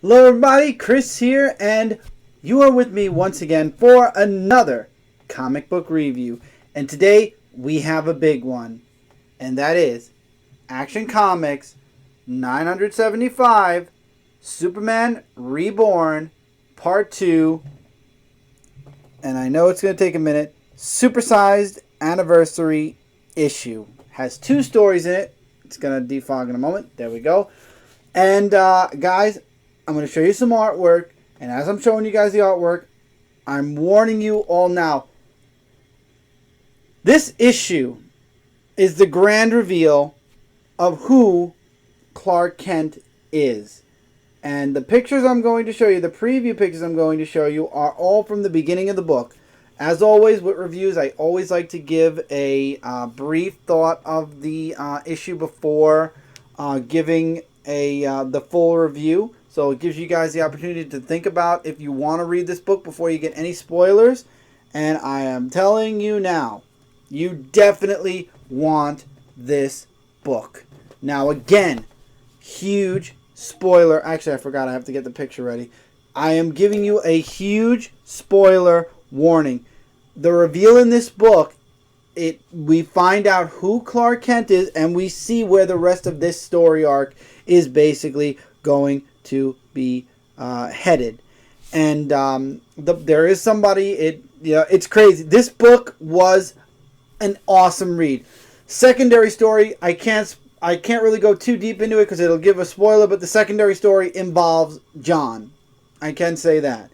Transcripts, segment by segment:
Hello everybody, Chris here, and you are with me once again for another comic book review. And today we have a big one, and that is Action Comics 975 Superman Reborn Part 2. And I know it's going to take a minute. Supersized Anniversary Issue. Has 2 stories in it. It's going to defog in a moment. There we go. And guys, I'm going to show you some artwork, and as I'm showing you guys the artwork, I'm warning you all now. This issue is the grand reveal of who Clark Kent is. And the pictures I'm going to show you, the preview pictures I'm going to show you, are all from the beginning of the book. As always with reviews, I always like to give a brief thought of the issue before giving the full review. So it gives you guys the opportunity to think about if you want to read this book before you get any spoilers. And I am telling you now, you definitely want this book. Now again, huge spoiler. Actually, I forgot, I have to get the picture ready. I am giving you a huge spoiler warning. The reveal in this book, we find out who Clark Kent is, and we see where the rest of this story arc is basically going to be headed. And there is somebody. It's crazy. This book was an awesome read. Secondary story, I can't really go too deep into it because it'll give a spoiler. But the secondary story involves John. I can say that.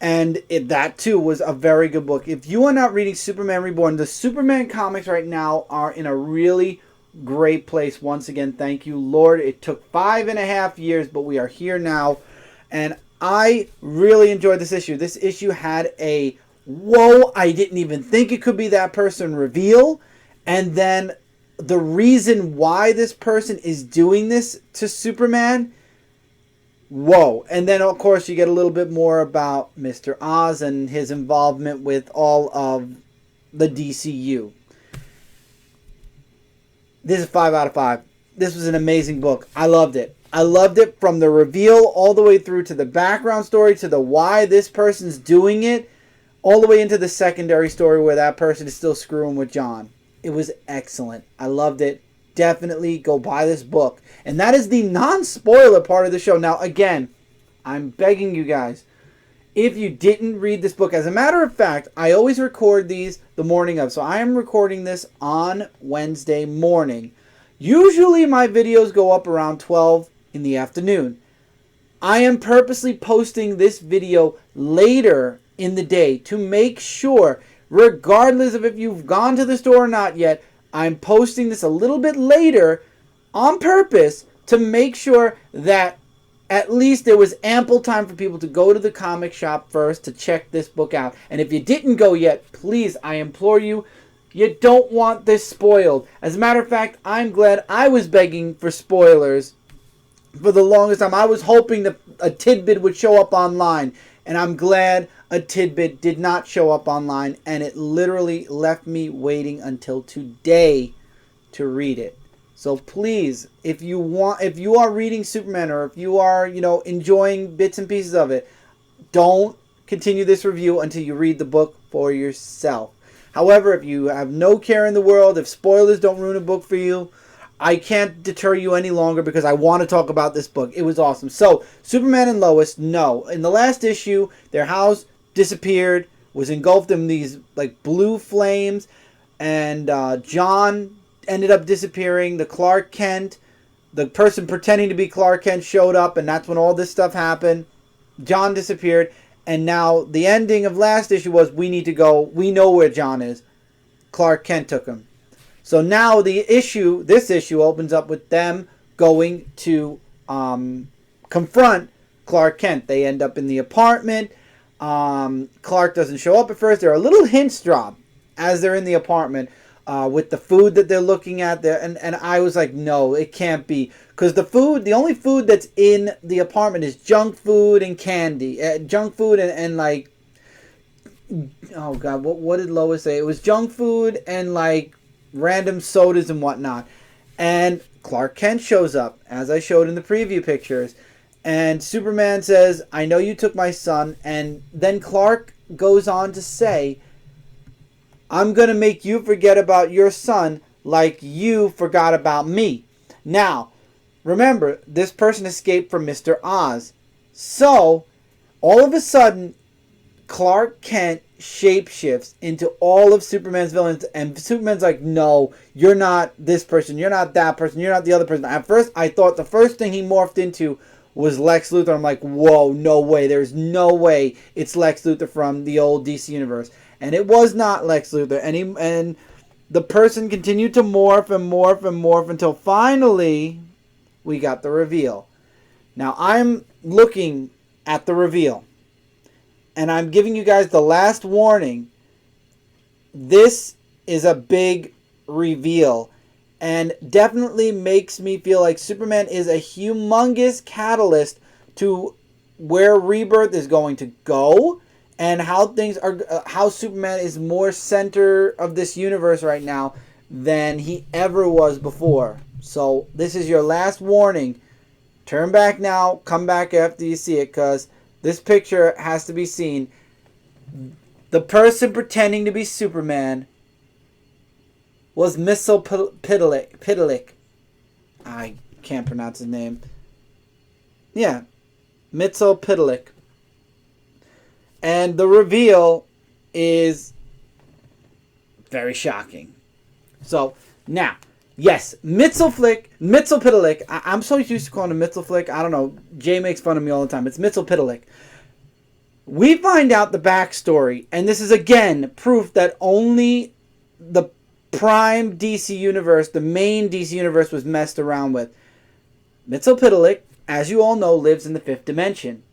And that too was a very good book. If you are not reading Superman Reborn, the Superman comics right now are in a really great place. Once again, thank you, Lord. It took 5.5 years, but we are here now. And I really enjoyed this issue. This issue had a, whoa, I didn't even think it could be that person reveal. And then the reason why this person is doing this to Superman, whoa. And then, of course, you get a little bit more about Mr. Oz and his involvement with all of the DCU. This is 5 out of 5. This was an amazing book. I loved it. I loved it from the reveal all the way through to the background story, to the why this person's doing it, all the way into the secondary story where that person is still screwing with John. It was excellent. I loved it. Definitely go buy this book. And that is the non-spoiler part of the show. Now, again, I'm begging you guys, if you didn't read this book, as a matter of fact, I always record these the morning of. So I am recording this on Wednesday morning. Usually my videos go up around 12 in the afternoon. I am purposely posting this video later in the day to make sure, regardless of if you've gone to the store or not yet, I'm posting this a little bit later on purpose to make sure that at least there was ample time for people to go to the comic shop first to check this book out. And if you didn't go yet, please, I implore you, you don't want this spoiled. As a matter of fact, I'm glad I was begging for spoilers for the longest time. I was hoping that a tidbit would show up online, and I'm glad a tidbit did not show up online, and it literally left me waiting until today to read it. So please, if you are reading Superman, or if you are, enjoying bits and pieces of it, don't continue this review until you read the book for yourself. However, if you have no care in the world, if spoilers don't ruin a book for you, I can't deter you any longer because I want to talk about this book. It was awesome. So, Superman and Lois, no. In the last issue, their house disappeared, was engulfed in these like blue flames, and John ended up disappearing. The Clark Kent, the person pretending to be Clark Kent, showed up, and that's when all this stuff happened. John disappeared, and now the ending of last issue was, we need to go. We know where John is. Clark Kent took him. So now this issue opens up with them going to confront Clark Kent. They end up in the apartment. Clark doesn't show up at first. There are little hints dropped as they're in the apartment with the food that they're looking at there. And I was like, no, it can't be. Because the only food that's in the apartment is junk food and candy. Junk food and like, oh God, what did Lois say? It was junk food and like random sodas and whatnot. And Clark Kent shows up, as I showed in the preview pictures. And Superman says, I know you took my son. And then Clark goes on to say, I'm going to make you forget about your son like you forgot about me. Now, remember, this person escaped from Mr. Oz. So, all of a sudden, Clark Kent shapeshifts into all of Superman's villains, and Superman's like, no, you're not this person, you're not that person, you're not the other person. At first, I thought the first thing he morphed into was Lex Luthor. I'm like, whoa, no way, there's no way it's Lex Luthor from the old DC Universe. And it was not Lex Luthor, and the person continued to morph and morph and morph until finally we got the reveal. Now, I'm looking at the reveal, and I'm giving you guys the last warning. This is a big reveal, and definitely makes me feel like Superman is a humongous catalyst to where Rebirth is going to go, and how things are, how Superman is more center of this universe right now than he ever was before. So this is your last warning. Turn back now, come back after you see it, because this picture has to be seen. The person pretending to be Superman was Mxyzptlk. I can't pronounce his name. Yeah, Mxyzptlk. And the reveal is very shocking. So, now, yes, Mxyzptlk. I'm so used to calling him Mxyzptlk. I don't know. Jay makes fun of me all the time. It's Mxyzptlk. We find out the backstory, and this is again proof that only the prime DC universe, the main DC universe, was messed around with. Mxyzptlk, as you all know, lives in the fifth dimension.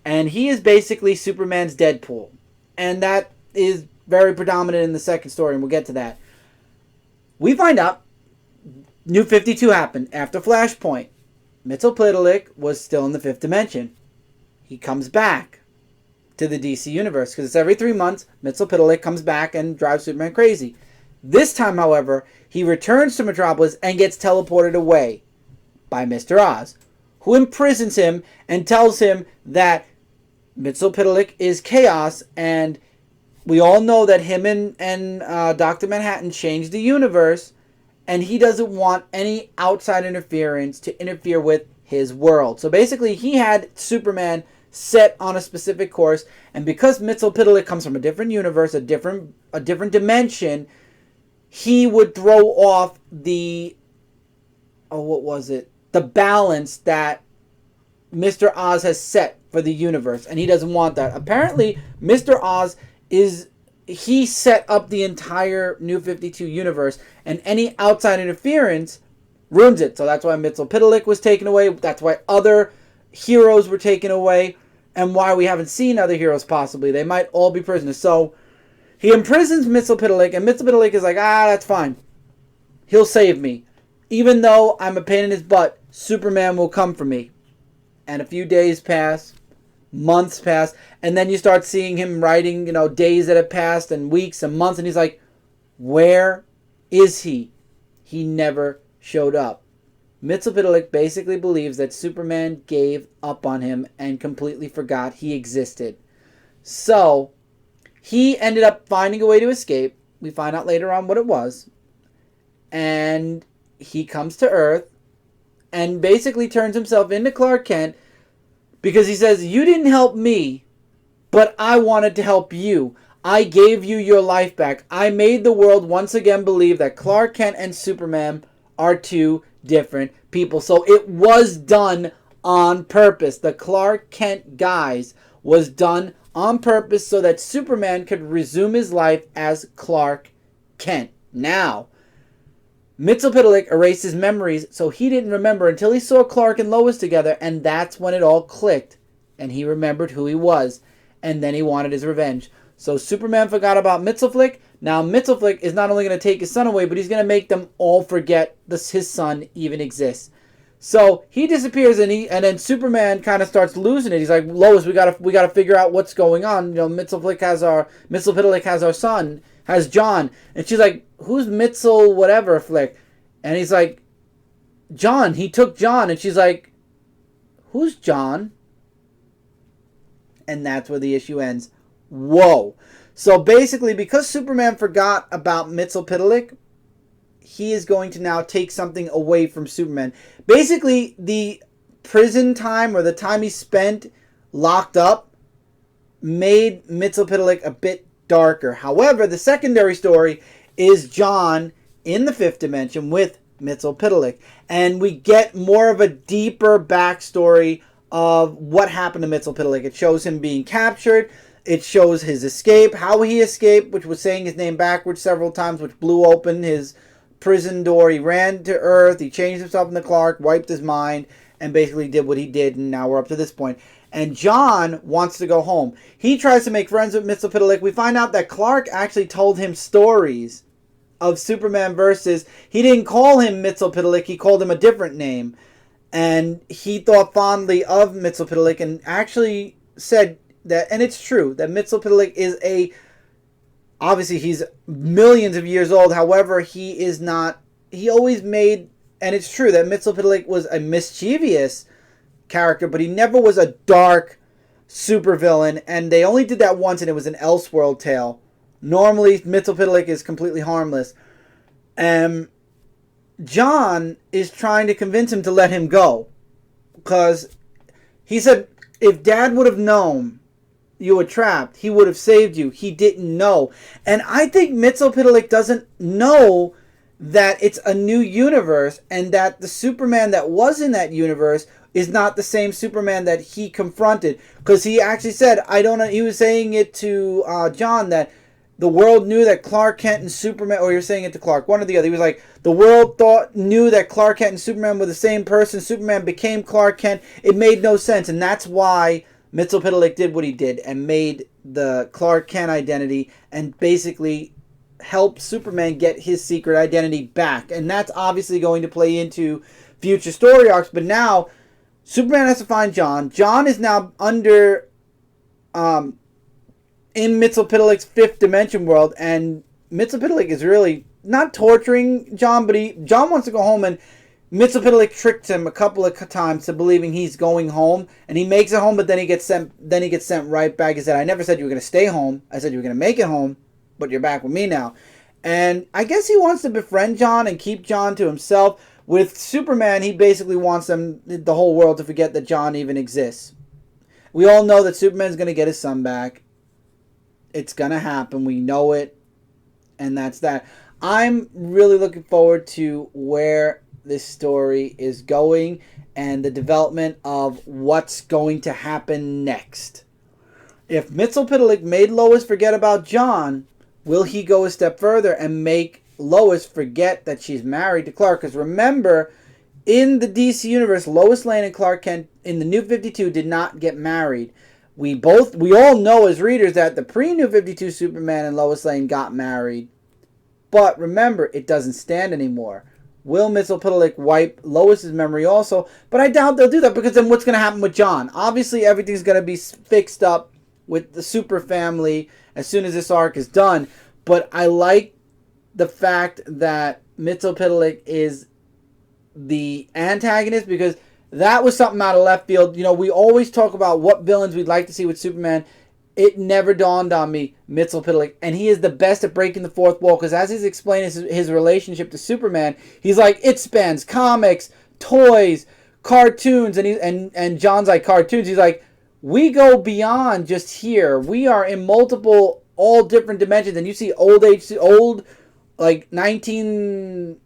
And he is basically Superman's Deadpool. And that is very predominant in the second story, and we'll get to that. We find out New 52 happened after Flashpoint. Mxyzptlk was still in the fifth dimension. He comes back to the DC universe, because it's every 3 months, Mxyzptlk comes back and drives Superman crazy. This time, however, he returns to Metropolis and gets teleported away by Mr. Oz, who imprisons him and tells him that Mxyzptlk is chaos, and we all know that him and Dr. Manhattan changed the universe, and he doesn't want any outside interference to interfere with his world. So basically, he had Superman set on a specific course, and because Mxyzptlk comes from a different universe, a different dimension, he would throw off the the balance that Mr. Oz has set for the universe, and he doesn't want that. Apparently, Mr. Oz he set up the entire New 52 universe, and any outside interference ruins it. So that's why Mxyzptlk was taken away. That's why other heroes were taken away, and why we haven't seen other heroes possibly. They might all be prisoners. So he imprisons Mxyzptlk, and Mxyzptlk is like, that's fine. He'll save me. Even though I'm a pain in his butt, Superman will come for me. And a few days pass, months pass, and then you start seeing him writing, days that have passed, and weeks and months, and he's like, where is he? He never showed up. Mxyzptlk basically believes that Superman gave up on him and completely forgot he existed. So he ended up finding a way to escape. We find out later on what it was. And he comes to Earth and basically turns himself into Clark Kent, because he says, you didn't help me, but I wanted to help you. I gave you your life back. I made the world once again believe that Clark Kent and Superman are two different people. So it was done on purpose. The Clark Kent guise was done on purpose so that Superman could resume his life as Clark Kent. Now, Mxyzptlk erased his memories, so he didn't remember until he saw Clark and Lois together, and that's when it all clicked, and he remembered who he was, and then he wanted his revenge. So Superman forgot about Mxyzptlk. Now Mxyzptlk is not only going to take his son away, but he's going to make them all forget his son even exists. So he disappears, and then Superman kind of starts losing it. He's like, Lois, we gotta figure out what's going on. Mxyzptlk has our son, has John, and she's like, who's Mitzel whatever flick? And he's like, John, he took John. And she's like, Who's John? And that's where the issue ends. Whoa. So basically, because Superman forgot about Mxyzptlk, he is going to now take something away from Superman. Basically, the prison time, or the time he spent locked up, made Mxyzptlk a bit darker. However, the secondary story is John in the fifth dimension with Mxyzptlk. And we get more of a deeper backstory of what happened to Mxyzptlk. It shows him being captured. It shows his escape, how he escaped, which was saying his name backwards several times, which blew open his prison door. He ran to Earth. He changed himself into Clark, wiped his mind, and basically did what he did. And now we're up to this point. And John wants to go home. He tries to make friends with Mxyzptlk. We find out that Clark actually told him stories of Superman versus. He didn't call him Mxyzptlk. He called him a different name. And he thought fondly of Mxyzptlk and actually said that, and it's true, that Mxyzptlk is obviously he's millions of years old. However, he is not, he always made, and it's true that Mxyzptlk was a mischievous character, but he never was a dark supervillain, and they only did that once, and it was an Elseworld tale. Normally, Mxyzptlk is completely harmless. John is trying to convince him to let him go, because he said, if Dad would have known you were trapped, he would have saved you. He didn't know. And I think Mxyzptlk doesn't know that it's a new universe, and that the Superman that was in that universe is not the same Superman that he confronted. Because he actually said, I don't know, he was saying it to John, that the world knew that Clark Kent and Superman, or he was saying it to Clark, one or the other. He was like, the world knew that Clark Kent and Superman were the same person. Superman became Clark Kent. It made no sense. And that's why Mxyzptlk did what he did and made the Clark Kent identity and basically helped Superman get his secret identity back. And that's obviously going to play into future story arcs. But now, Superman has to find John. John is now under, in Mxyzptlk's fifth dimension world, and Mxyzptlk is really not torturing John, but John wants to go home, and Mxyzptlk tricked him a couple of times to believing he's going home, and he makes it home, but then he gets sent right back. He said, I never said you were going to stay home. I said you were going to make it home, but you're back with me now. And I guess he wants to befriend John and keep John to himself. With Superman, he basically wants the whole world to forget that John even exists. We all know that Superman's going to get his son back. It's going to happen. We know it. And that's that. I'm really looking forward to where this story is going and the development of what's going to happen next. If Mxyzptlk made Lois forget about John, will he go a step further and make Lois forget that she's married to Clark? Because remember, in the DC universe, Lois Lane and Clark Kent in the New 52 did not get married. We all know as readers that the pre-New 52 Superman and Lois Lane got married. But remember, it doesn't stand anymore. Will Mxyzptlk wipe Lois's memory also? But I doubt they'll do that, because then what's going to happen with John? Obviously, everything's going to be fixed up with the Super Family as soon as this arc is done. But I like the fact that Mxyzptlk is the antagonist, because that was something out of left field. You know, we always talk about what villains we'd like to see with Superman. It never dawned on me, Mxyzptlk. And he is the best at breaking the fourth wall, because as he's explaining his relationship to Superman, he's like, it spans comics, toys, cartoons. And John's like, cartoons? He's like, we go beyond just here. We are in multiple, all different dimensions. And you see old, like 1950s,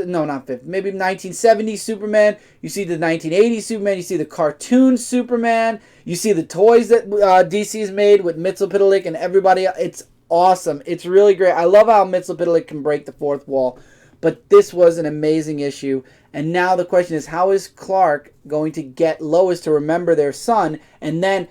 no, not 50, maybe 1970s Superman. You see the 1980s Superman. You see the cartoon Superman. You see the toys that DC's made with Mxyzptlk and everybody else. It's awesome. It's really great. I love how Mxyzptlk can break the fourth wall. But this was an amazing issue. And now the question is, how is Clark going to get Lois to remember their son? And then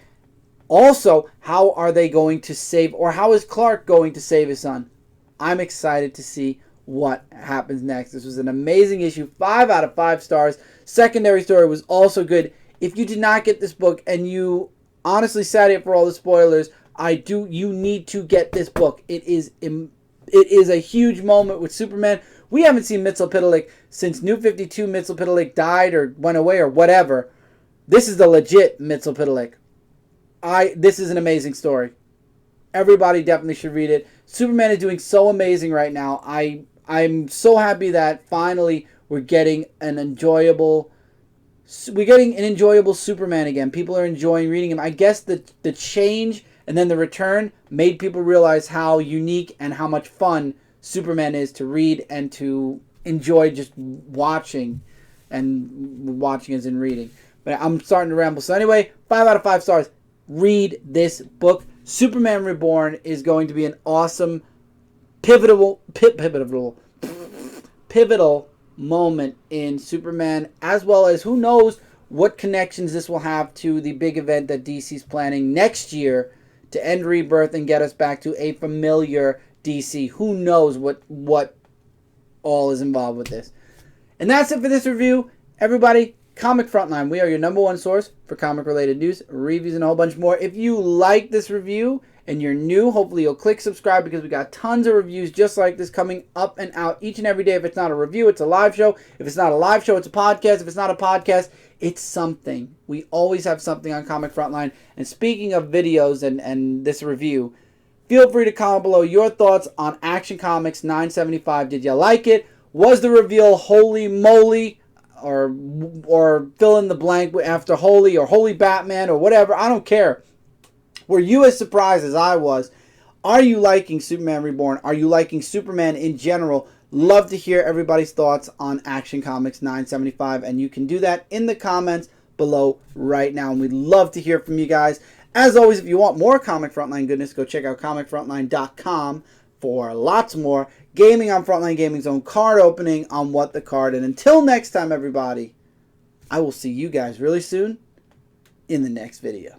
also, how are they going to save, or how is Clark going to save his son? I'm excited to see what happens next. This was an amazing issue. 5 out of 5 stars. Secondary story was also good. If you did not get this book and you honestly sat here for all the spoilers, you need to get this book. It is a huge moment with Superman. We haven't seen Mxyzptlk since New 52 Mxyzptlk died or went away or whatever. This is the legit Mxyzptlk. This is an amazing story. Everybody definitely should read it. Superman is doing so amazing right now. I'm so happy that finally we're getting an enjoyable Superman again. People are enjoying reading him. I guess the change and then the return made people realize how unique and how much fun Superman is to read and to enjoy just watching. And watching as in reading. But I'm starting to ramble. So anyway, 5 out of 5 stars. Read this book. Superman Reborn is going to be an awesome, pivotal moment in Superman, as well as who knows what connections this will have to the big event that DC's planning next year to end Rebirth and get us back to a familiar DC. Who knows what all is involved with this. And that's it for this review. Everybody, Comic Frontline. We are your #1 source for comic-related news, reviews, and a whole bunch more. If you like this review and you're new, hopefully you'll click subscribe because we got tons of reviews just like this coming up and out each and every day. If it's not a review, it's a live show. If it's not a live show, it's a podcast. If it's not a podcast, it's something. We always have something on Comic Frontline. And speaking of videos and this review, feel free to comment below your thoughts on Action Comics 975. Did you like it? Was the reveal holy moly? Or fill in the blank after Holy or Holy Batman or whatever. I don't care. Were you as surprised as I was? Are you liking Superman Reborn? Are you liking Superman in general? Love to hear everybody's thoughts on Action Comics 975. And you can do that in the comments below right now. And we'd love to hear from you guys. As always, if you want more Comic Frontline goodness, go check out comicfrontline.com for lots more. Gaming on Frontline Gaming Zone, card opening on What the Card. And until next time, everybody, I will see you guys really soon in the next video.